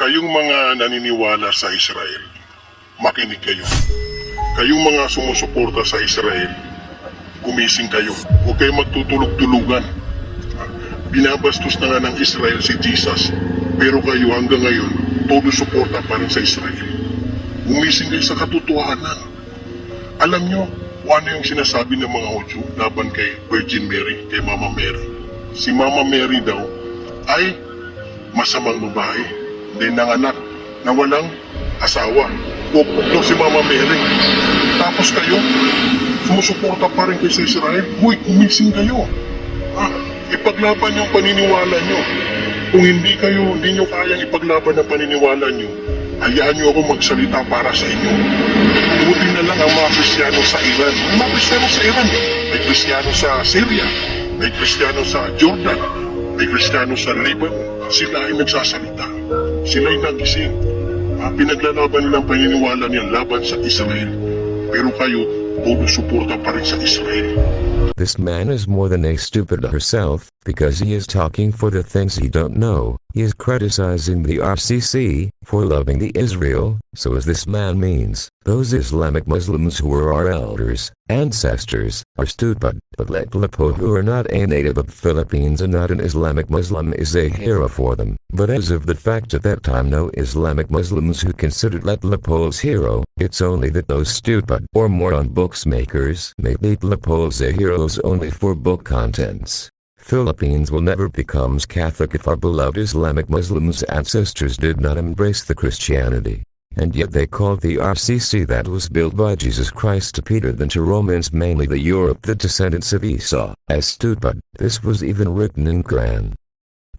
Kayong mga naniniwala sa Israel, makinig kayo. Kayong mga sumusuporta sa Israel, gumising kayo. Huwag kayong magtutulog-tulugan. Binabastos na nga ng Israel si Jesus, pero kayo hanggang ngayon, todo suporta pa rin sa Israel. Gumising kayo sa katotohanan. Alam nyo, kung ano yung sinasabi ng mga Hudyo laban kay Virgin Mary, kay Mama Mary. Si Mama Mary daw ay masamang babae. Hindi nanganak na walang asawa. Pupok daw si Mama Mary. Tapos kayo, sumusuporta pa rin kayo sa Israel. Huy, kumising kayo. Ipaglaban yung paniniwala nyo. Kung hindi nyo kayang ipaglaban ang paniniwala nyo, hayaan nyo ako magsalita para sa inyo. Buti na lang ang mga Kristiyano sa Iran. May mga Kristiyano sa Iran. May Kristiyano sa Syria. May Kristiyano sa Jordan. May Kristiyano sa Lebanon. Sila ay nagsasalita. Sila ay nagising. Pinaglalaban nilang paniniwala nilang laban sa Israel. Pero kayo, todo suporta pa rin sa Israel. This man is more than a stupid herself, because he is talking for the things he don't know. He is criticizing the RCC for loving the Israel, so as this man means, those Islamic Muslims who were our elders, ancestors, are stupid. But let Lepo, who are not a native of Philippines and not an Islamic Muslim, is a hero for them. But as of the fact at that time no Islamic Muslims who considered Let Lepo's hero, it's only that those stupid or moron books makers make Let Lepo's a heroes only for book contents. Philippines will never become Catholic if our beloved Islamic Muslims' ancestors did not embrace the Christianity. And yet they called the RCC that was built by Jesus Christ to Peter than to Romans, mainly the Europe, the descendants of Esau, as stupid. This was even written in QUR'AN.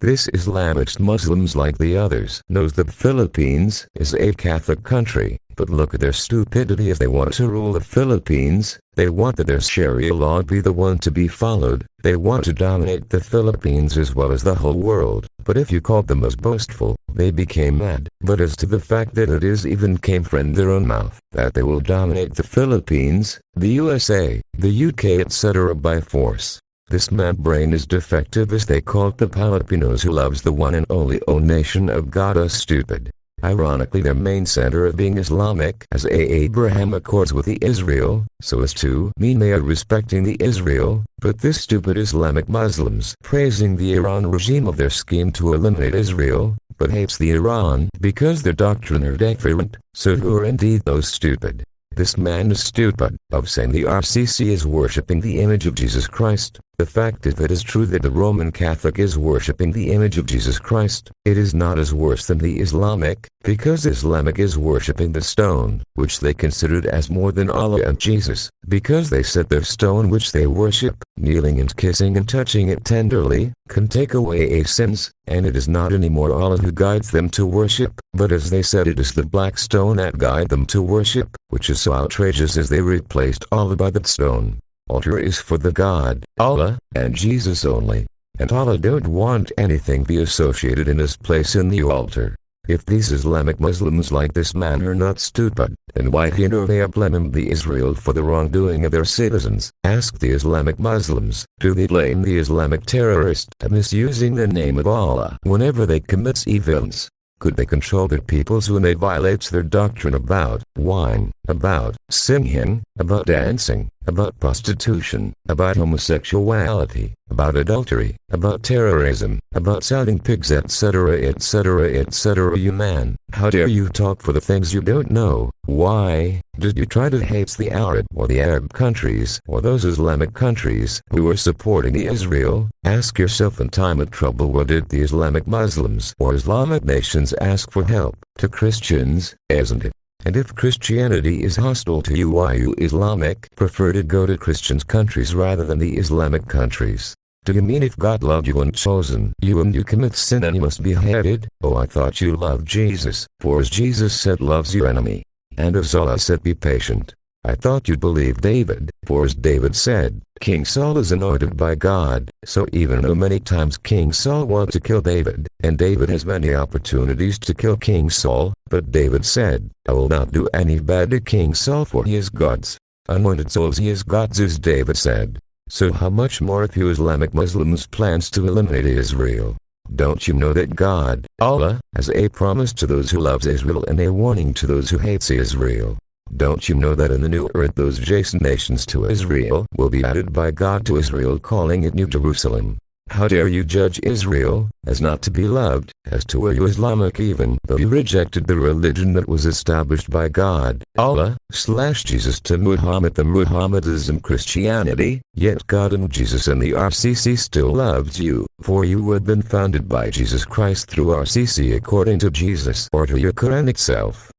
This Islamist Muslims, like the others, knows that Philippines is a Catholic country, but look at their stupidity as they want to rule the Philippines. They want that their Sharia law be the one to be followed. They want to dominate the Philippines as well as the whole world. But if you called them as boastful, they became mad. But as to the fact that it is even came from their own mouth, that they will dominate the Philippines, the USA, the UK, etc. by force. This mad brain is defective, as they called the Filipinos, who loves the one and only nation of God, as stupid. Ironically, their main center of being Islamic, as Abraham accords with the Israel, so as to mean they are respecting the Israel, but this stupid Islamic Muslims praising the Iran regime of their scheme to eliminate Israel, but hates the Iran because their doctrine are different, so who are indeed those stupid? This man is stupid, of saying the RCC is worshipping the image of Jesus Christ. The fact if it is true that the Roman Catholic is worshipping the image of Jesus Christ, it is not as worse than the Islamic, because Islamic is worshipping the stone, which they considered as more than Allah and Jesus, because they said their stone which they worship, kneeling and kissing and touching it tenderly, can take away a sins, and it is not anymore Allah who guides them to worship, but as they said it is the black stone that guide them to worship, which is so outrageous as they replaced Allah by that stone. Altar is for the God, Allah, and Jesus only, and Allah don't want anything be associated in His place in the altar. If these Islamic Muslims like this man are not stupid, then why hinder they blame the Israel for the wrongdoing of their citizens? Ask the Islamic Muslims, do they blame the Islamic terrorists for misusing the name of Allah whenever they commit evils? Could they control their peoples when they violates their doctrine about wine, about singing, about dancing, about prostitution, about homosexuality, about adultery, about terrorism, about selling pigs, etc., etc., etc.? You man, how dare you talk for the things you don't know? Why did you try to hate the Arab or the Arab countries or those Islamic countries who were supporting the Israel? Ask yourself in time of trouble, what did the Islamic Muslims or Islamic nations ask for help? To Christians, isn't it? And if Christianity is hostile to you, why you Islamic prefer to go to Christians countries rather than the Islamic countries? Do you mean if God loved you and chosen you and you commit sin and you must be hated? Oh, I thought you loved Jesus, for as Jesus said, loves your enemy. And as Allah said, be patient. I thought you believed David, for as David said, King Saul is anointed by God, so even though many times King Saul wanted to kill David, and David has many opportunities to kill King Saul, but David said, I will not do any bad to King Saul, for he is God's anointed souls, he is God's, as David said. So how much more if you Islamic Muslims plans to eliminate Israel? Don't you know that God, Allah, has a promise to those who loves Israel and a warning to those who hates Israel? Don't you know that in the new earth those adjacent nations to Israel will be added by God to Israel, calling it New Jerusalem? How dare you judge Israel as not to be loved, as to were you Islamic even though you rejected the religion that was established by God, Allah, / Jesus to Muhammad, the Muhammadism Christianity, yet God and Jesus and the RCC still loved you, for you had been founded by Jesus Christ through RCC according to Jesus or to your Quran itself.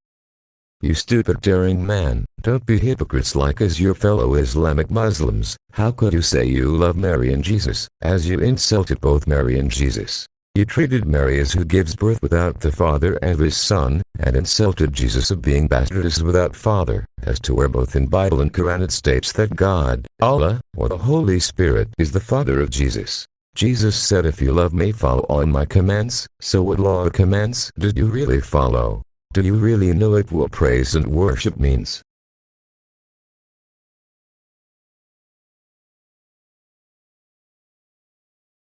You stupid daring man, don't be hypocrites like as your fellow Islamic Muslims. How could you say you love Mary and Jesus, as you insulted both Mary and Jesus? You treated Mary as who gives birth without the father and his son, and insulted Jesus of being bastardized without father, as to where both in Bible and Quran it states that God, Allah, or the Holy Spirit is the father of Jesus. Jesus said, if you love me, follow all my commands. So what law or commands did you really follow? Do you really know what praise and worship means?